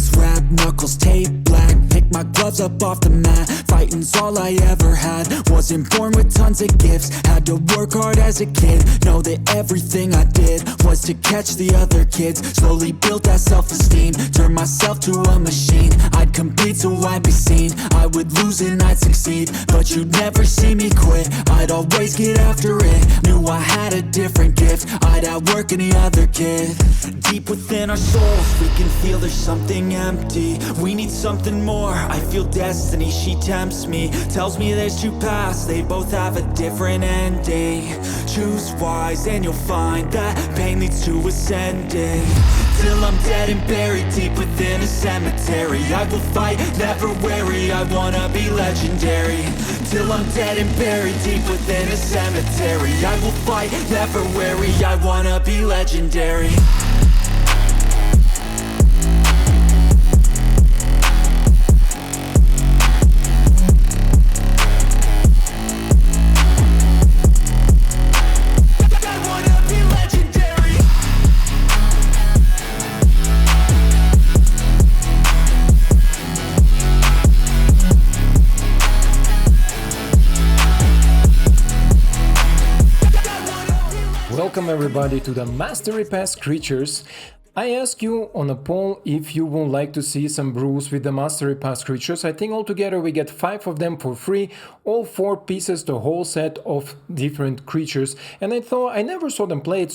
Hands wrapped, knuckles taped black. Pick my gloves up off the mat. Fighting's all I ever had. Wasn't born with tons of gifts. Had to work hard as a kid. Know that everything I did was to catch the other kids. Slowly built that self-esteem. Turned myself to a machine. I'd compete so I'd be seen. I would lose and I'd succeed, but you'd never see me quit. I'd always get after it. Knew I had a different gift. I'd outwork any other kid. Deep within our souls, we can feel there's something empty. We need something more. I feel destiny, she tempts me. Tells me there's two paths, they both have a different ending. Choose wise and you'll find that pain leads to ascending. Till I'm dead and buried deep within a cemetery, I will fight, never weary, I wanna be legendary. Till I'm dead and buried deep within a cemetery, I will fight, never weary, I wanna be legendary. Welcome everybody to the Mastery Pass Creatures. I ask you on a poll if you would like to see some brews with the Mastery Pass Creatures. I think altogether we get 5 of them for free, all 4 pieces, the whole set of different creatures. And I thought I never saw them played,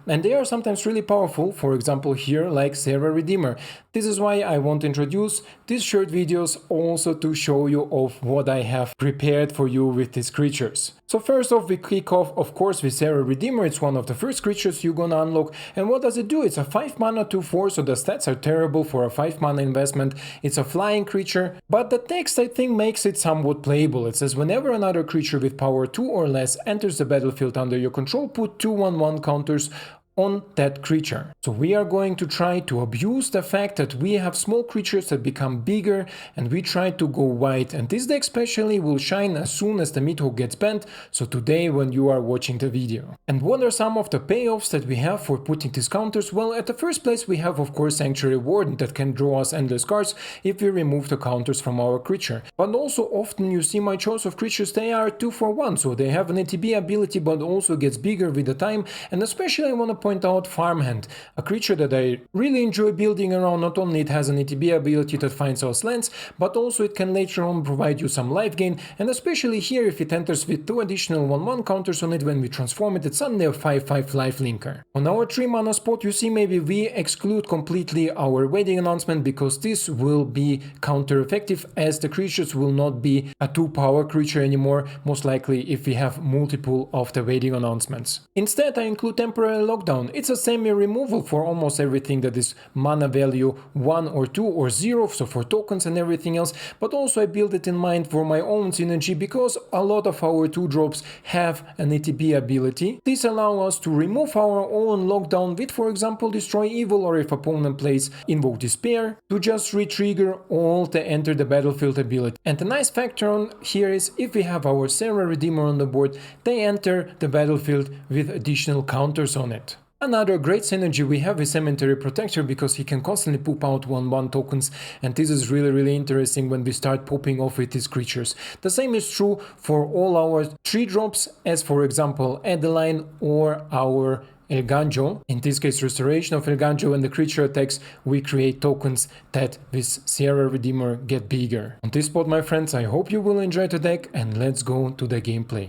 and they are sometimes really powerful, for example here like Serra Redeemer. This is why I want to introduce these short videos also to show you of what I have prepared for you with these creatures. So first off, we kick off of course with Serra Redeemer. It's one of the first creatures you're gonna unlock. And what does it do? It's a 5 mana 2/4, so the stats are terrible for a 5 mana investment. It's a flying creature, but the text I think makes it somewhat playable. It says whenever another creature with power 2 or less enters the battlefield under your control, put 2/1/1 counters on that creature. So we are going to try to abuse the fact that we have small creatures that become bigger and we try to go wide, and this deck especially will shine as soon as the Mythos gets banned, so today when you are watching the video. And what are some of the payoffs that we have for putting these counters? Well, at the first place we have of course Sanctuary Warden that can draw us endless cards if we remove the counters from our creature. But also often you see my choice of creatures, they are 2 for 1, so they have an ATB ability but also gets bigger with the time. And especially I want to point out Farmhand, a creature that I really enjoy building around. Not only it has an ATB ability that finds us lands, but also it can later on provide you some life gain, and especially here if it enters with 2 additional 1/1 counters on it when we transform it, it's suddenly a 5/5 life linker. On our 3 mana spot you see maybe we exclude completely our wedding announcement because this will be counter effective as the creatures will not be a 2 power creature anymore, most likely if we have multiple of the wedding announcements. Instead I include temporary lockdown. It's a semi-removal for almost everything that is mana value 1 or 2 or 0, so for tokens and everything else, but also I build it in mind for my own synergy because a lot of our 2 drops have an ATB ability. This allows us to remove our own lockdown with, for example, Destroy Evil, or if opponent plays Invoke Despair, to just re-trigger all the Enter the Battlefield ability. And the nice factor on here is if we have our Serra Redeemer on the board, they enter the battlefield with additional counters on it. Another great synergy we have is Cemetery Protector because he can constantly poop out 1/1 tokens, and this is really interesting when we start popping off with these creatures. The same is true for all our 3 drops, as for example Adeline or our Eiganjo. In this case Restoration of Eiganjo. When the creature attacks we create tokens that with Serra Redeemer get bigger. On this spot my friends, I hope you will enjoy the deck, and let's go to the gameplay.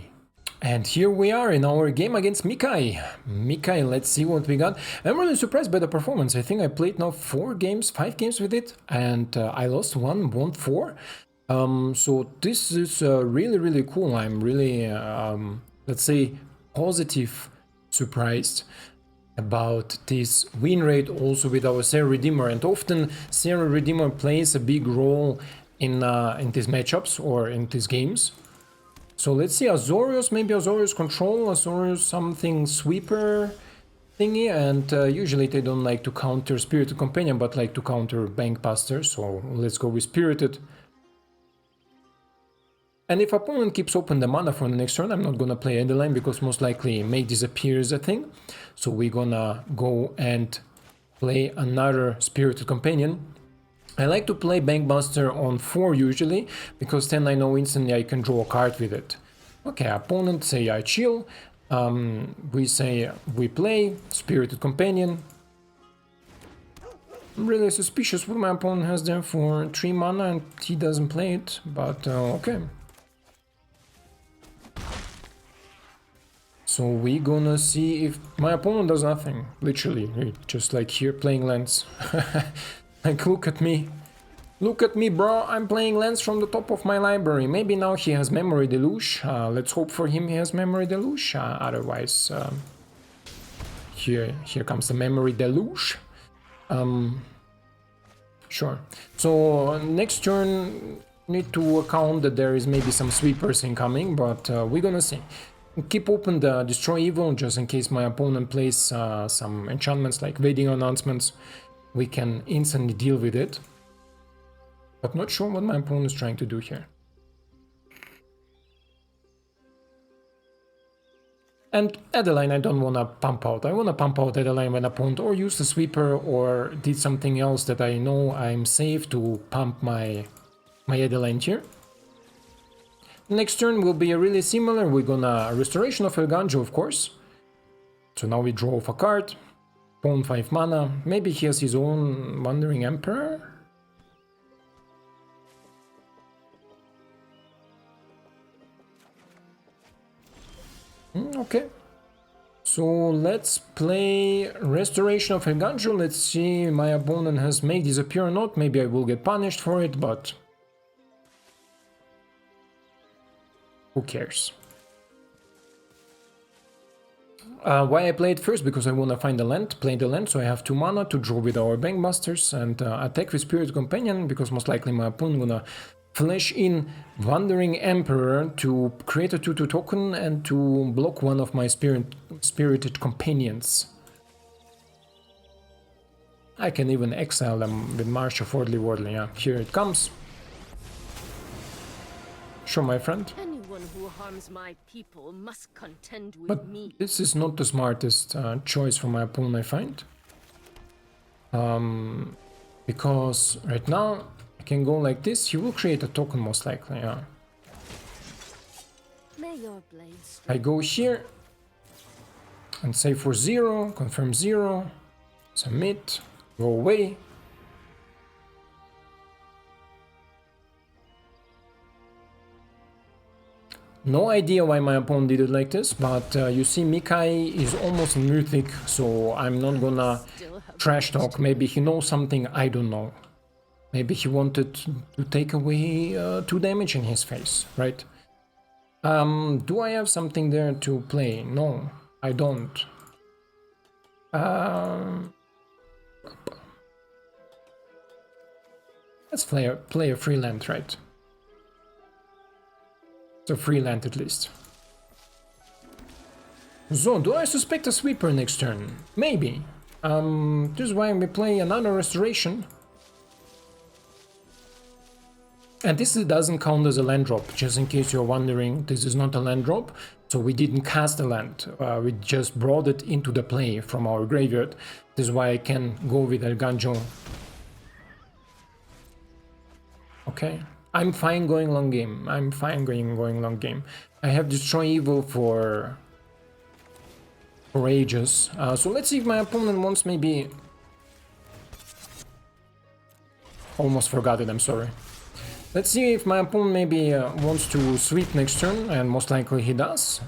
And here we are in our game against Mikai. Mikai, let's see what we got. I'm really surprised by the performance. I think I played now 5 games with it, and I lost 1, won 4. So this is really cool. I'm really, let's say, positive surprised about this win rate also with our Serra Redeemer. And often Serra Redeemer plays a big role in these matchups or in these games. So let's see, Azorius, maybe Azorius control, Azorius something sweeper thingy, and usually they don't like to counter Spirited Companion, but like to counter Bankbuster, so let's go with Spirited. And if opponent keeps open the mana for the next turn, I'm not gonna play Adeline because most likely May disappear is a thing. So we're gonna go and play another Spirited Companion. I like to play Bankbuster on 4 usually, because then I know instantly I can draw a card with it. Okay, opponent say I chill, we say we play, Spirited Companion. I'm really suspicious what my opponent has there for 3 mana and he doesn't play it, but okay. So we gonna see if my opponent does nothing, literally, just like here playing lands. Like, look at me, bro, I'm playing lands from the top of my library. Maybe now he has Memory Deluge, let's hope for him he has Memory Deluge, otherwise here comes the Memory Deluge. Sure, so next turn need to account that there is maybe some sweepers incoming, but we're gonna see. Keep open the Destroy Evil just in case my opponent plays some enchantments like Wedding Announcements. We can instantly deal with it. But not sure what my opponent is trying to do here. And Adeline I don't wanna pump out. I wanna pump out Adeline when opponent or use the sweeper or did something else that I know I'm safe to pump my Adeline here. Next turn will be really similar. We're gonna Restoration of Eiganjo, of course. So now we draw off a card. Pawn 5 mana. Maybe he has his own Wandering Emperor. Okay. So let's play Restoration of Eiganjo. Let's see my opponent has made disappear or not. Maybe I will get punished for it, but who cares? Why I play it first? Because I want to find the land, play the land, so I have 2 mana to draw with our Bankbusters and attack with Spirit Companion, because most likely my opponent gonna flash in Wandering Emperor to create a 2/2 token and to block one of my Spirited Companions. I can even exile them with March of Otherworldly. Yeah, here it comes. Sure, my friend. Who harms my people must contend with But me. this is not the smartest choice for my opponent, I find. Because right now I can go like this. He will create a token most likely. Yeah. May your blades I go here and say for 0, confirm 0, submit, go away. No idea why my opponent did it like this, but you see Mikai is almost mythic, so I'm not gonna trash talk. Maybe he knows something I don't know. Maybe he wanted to take away 2 damage in his face, right? Do I have something there to play? No, I don't. Let's play a free land, right? So free land at least. So, do I suspect a sweeper next turn? Maybe. This is why we play another restoration. And this doesn't count as a land drop, just in case you're wondering, this is not a land drop. So we didn't cast a land, we just brought it into the play from our graveyard. This is why I can go with Eiganjo. Okay. I'm fine going long game. I'm fine going long game. I have Destroy Evil for ages. So let's see if my opponent wants maybe... Almost forgot it, I'm sorry. Let's see if my opponent maybe wants to sweep next turn, and most likely he does.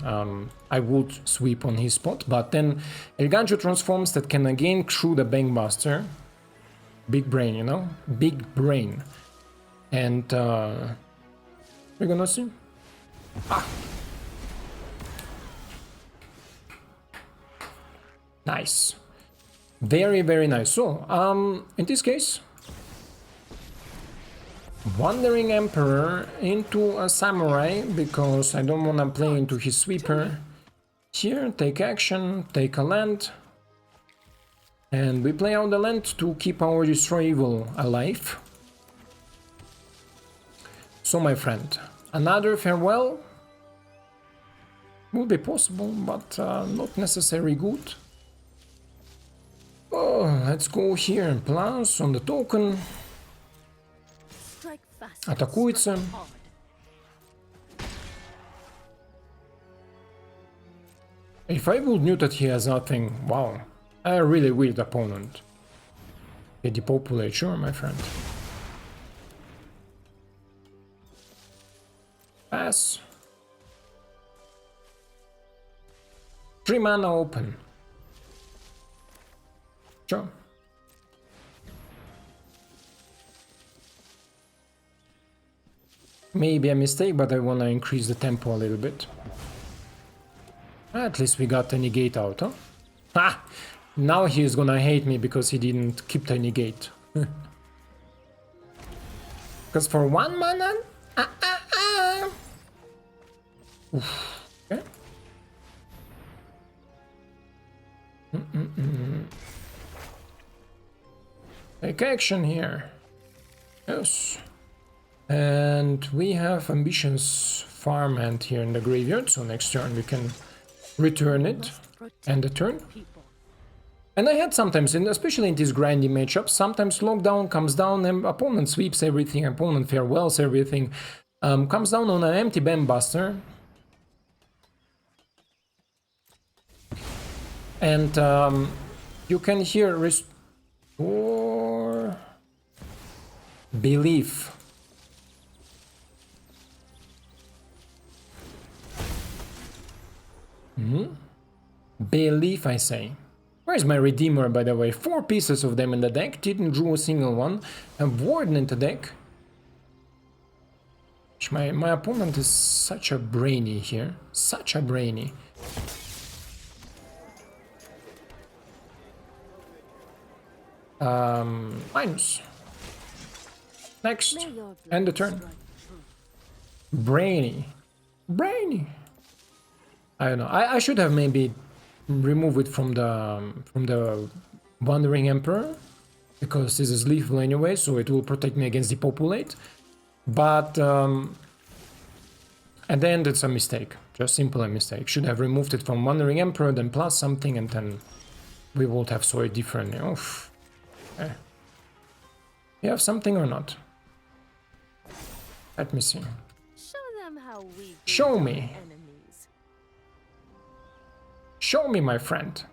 I would sweep on his spot, but then Eiganjo transforms that can again through the Bankbuster. Big brain, you know? Big brain. And we're gonna see. Nice. Very, very nice. So, in this case, Wandering Emperor into a Samurai, because I don't wanna play into his sweeper. Here, take action, take a land. And we play out the land to keep our Destroy Evil alive. So, my friend, another farewell would be possible, but not necessarily good. Oh, let's go here and plus on the token. facets Атакуется. strike hard. If I would knew that he has nothing, wow, a really weird opponent. Okay, depopulate, sure, my friend. Pass. 3 mana open. Sure. Maybe a mistake, but I wanna increase the tempo a little bit. At least we got the negate out, huh? Ah! Now he is gonna hate me because he didn't keep the negate. Because for 1 mana? Oof. Okay. Take action here. Yes. And we have Ambitious Farmhand here in the graveyard, so next turn we can return it. And the turn. And I had sometimes, especially in these grindy matchups, sometimes lockdown comes down and opponent sweeps everything, opponent farewells everything. Comes down on an empty Bankbuster. And you can hear restore belief. Belief, I say. Where's my Redeemer, by the way? 4 pieces of them in the deck, didn't draw a single one. A Warden in the deck. My opponent is such a brainy here. Such a brainy. Minus. Next. End the turn. Brainy. Brainy. I don't know. I should have maybe removed it from the Wandering Emperor, because this is lethal anyway, so it will protect me against depopulate. But at the end it's a mistake. Just simple a mistake. Should have removed it from Wandering Emperor, then plus something, and then we would have saw it differently. Oof. Okay. You have something or not? Let me see. Show them how we Show me. enemies. Show me, my friend.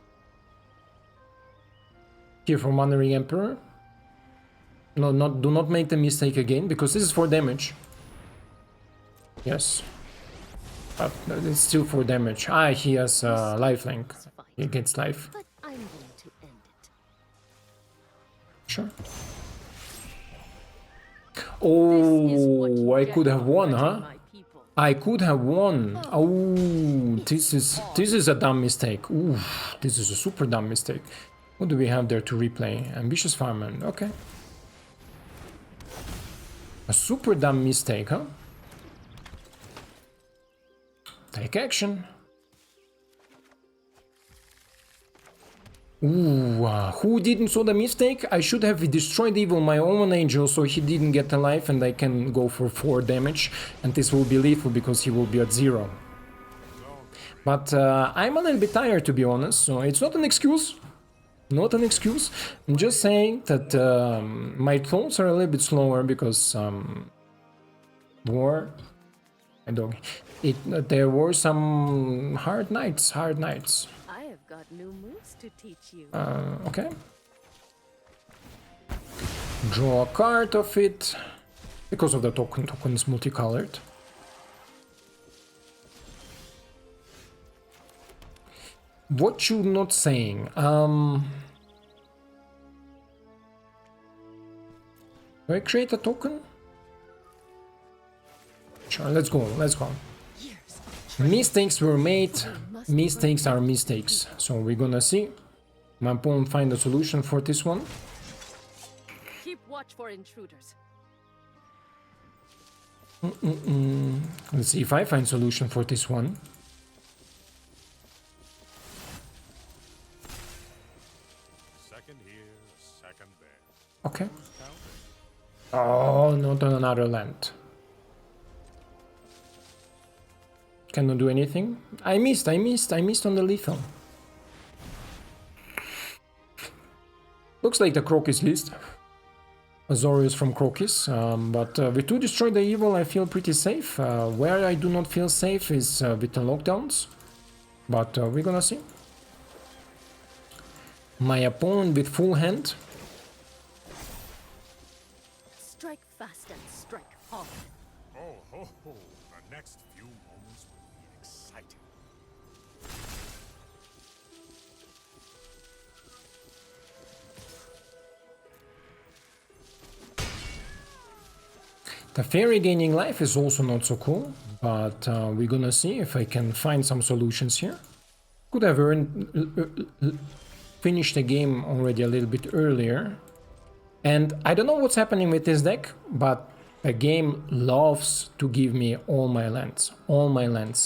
Here from Wandering Emperor. No, do not make the mistake again, because this is for damage. Yes. But it's still for damage. Ah, he has lifelink. He gets life. But I'm going to end it. Sure. Oh, I could have won, huh? I could have won. Oh, this is a dumb mistake. Ooh, this is a super dumb mistake. What do we have there to replay? Ambitious Farmhand. Okay. A super dumb mistake, huh? Take action. Ooh, who didn't saw the mistake? I should have destroyed even my own angel so he didn't get alive, and I can go for 4 damage, and this will be lethal because he will be at 0. But I'm a little bit tired, to be honest, so it's not an excuse. Not an excuse. I'm just saying that my thoughts are a little bit slower because there were some hard nights. I have got new moves to teach you. Okay. Draw a card of it. Because of the token is multicolored. What you not saying? Do I create a token? Sure, let's go. Mistakes were made. Mistakes are mistakes. So we're gonna see. My opponent find a solution for this one. Keep watch for intruders. Let's see if I find solution for this one. Second here, second there. Okay. Oh, not on another land. Cannot do anything. I missed on the lethal. Looks like the Croc is list. Azorius from Crocus, but with 2 Destroy the Evil I feel pretty safe. Where I do not feel safe is with the lockdowns, but we're gonna see. My opponent with full hand. Strike fast and strike hard. Oh, ho, ho. The next few moments will be exciting. The fairy gaining life is also not so cool, but we're gonna see if I can find some solutions here. Could have finished the game already a little bit earlier. And I don't know what's happening with this deck, but the game loves to give me all my lands,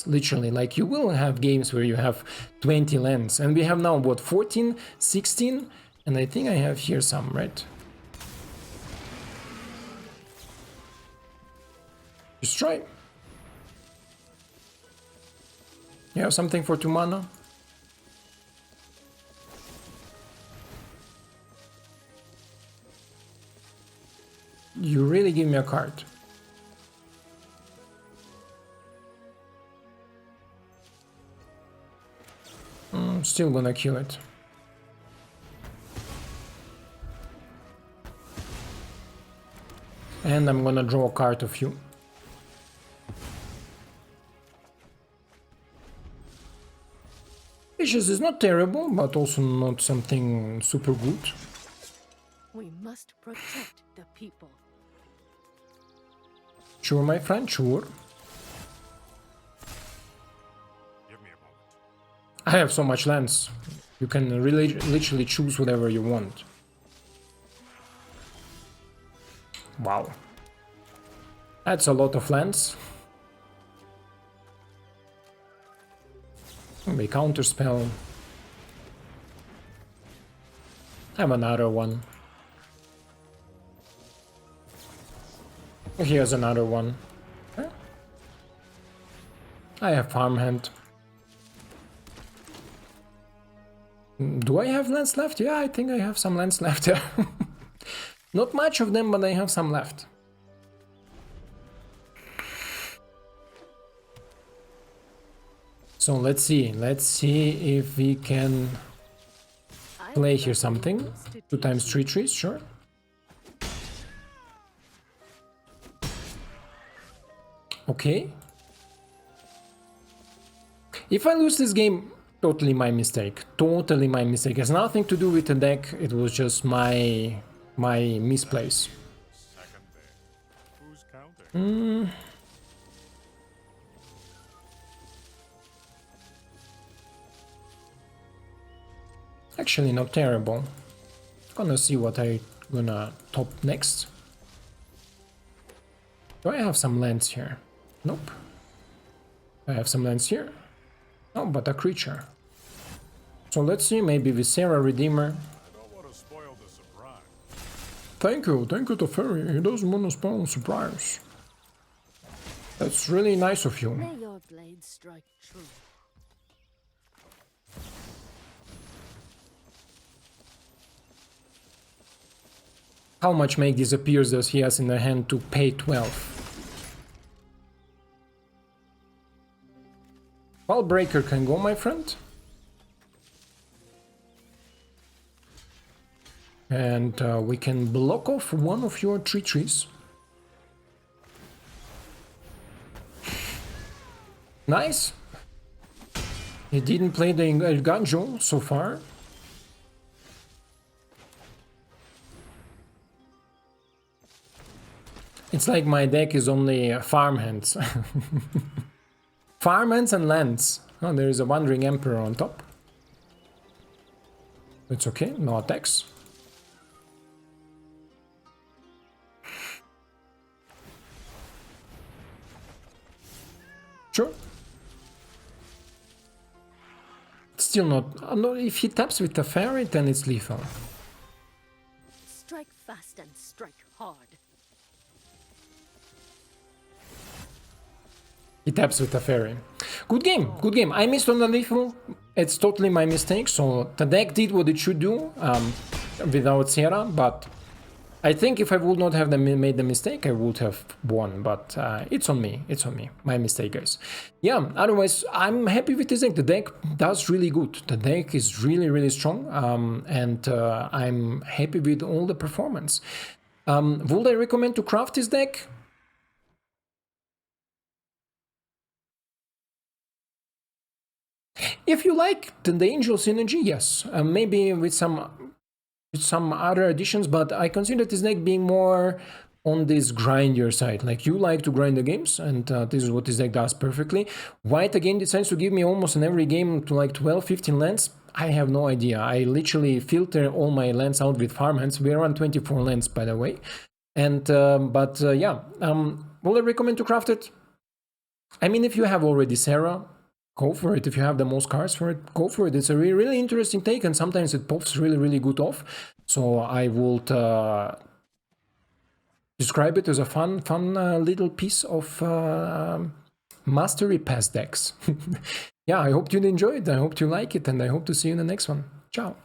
literally. Like, you will have games where you have 20 lands, and we have now, what, 14, 16? And I think I have here some, right? Just try. You have something for 2 mana? You really give me a card. Still gonna kill it. And I'm gonna draw a card of you. Vicious is not terrible, but also not something super good. We must protect the people. Sure, my friend, sure. Give me a moment. I have so much lands. You can really literally choose whatever you want. Wow. That's a lot of lands. We counter spell. Have another one. Here's another one. Okay. I have Farmhand. Do I have lands left? Yeah, I think I have some lands left. Not much of them, but I have some left. So let's see if we can play here something. 2 times 3 trees, sure. Okay. If I lose this game, totally my mistake. Totally my mistake. It has nothing to do with the deck. It was just my misplace. Second there. Who's counting? Actually, not terrible. Gonna see what I gonna top next. Do I have some lands here? Nope. I have some lands here. Oh, but a creature. So let's see, maybe with Serra Redeemer. I don't want to spoil the surprise. Thank you to Fairy. He doesn't want to spoil surprise. That's really nice of you. May your blade strike true. How much make disappears does he has in the hand to pay 12? Well, Breaker can go, my friend. And we can block off one of your 3 trees. Nice. He didn't play the Eiganjo so far. It's like my deck is only farmhands. Farmhands and lands. Oh, there is a Wandering Emperor on top. It's okay, no attacks. Sure. Still not. No, if he taps with the fairy, then it's lethal. Strike fast and strike hard. He taps with the fairy. Good game, good game. I missed on the lethal. It's totally my mistake. So the deck did what it should do without Serra, but I think if I would not have made the mistake, I would have won, but it's on me. It's on me. My mistake, guys. Yeah, otherwise, I'm happy with this deck. The deck does really good. The deck is really, really strong, and I'm happy with all the performance. Would I recommend to craft this deck? If you like the Angel synergy, yes. Maybe with some other additions, but I consider this deck being more on this grindier side. Like, you like to grind the games, and this is what this deck does perfectly. White again decides to give me almost in every game to like 12-15 lands. I have no idea. I literally filter all my lands out with farmhands. We're on 24 lands, by the way. And yeah, will I recommend to craft it? I mean, if you have already Serra, go for it. If you have the most cards for it, go for it. It's a really, really interesting take, and sometimes it pops really, really good off. So I would describe it as a fun little piece of Mastery Pass decks. Yeah, I hope you enjoyed it. I hope you like it, and I hope to see you in the next one. Ciao.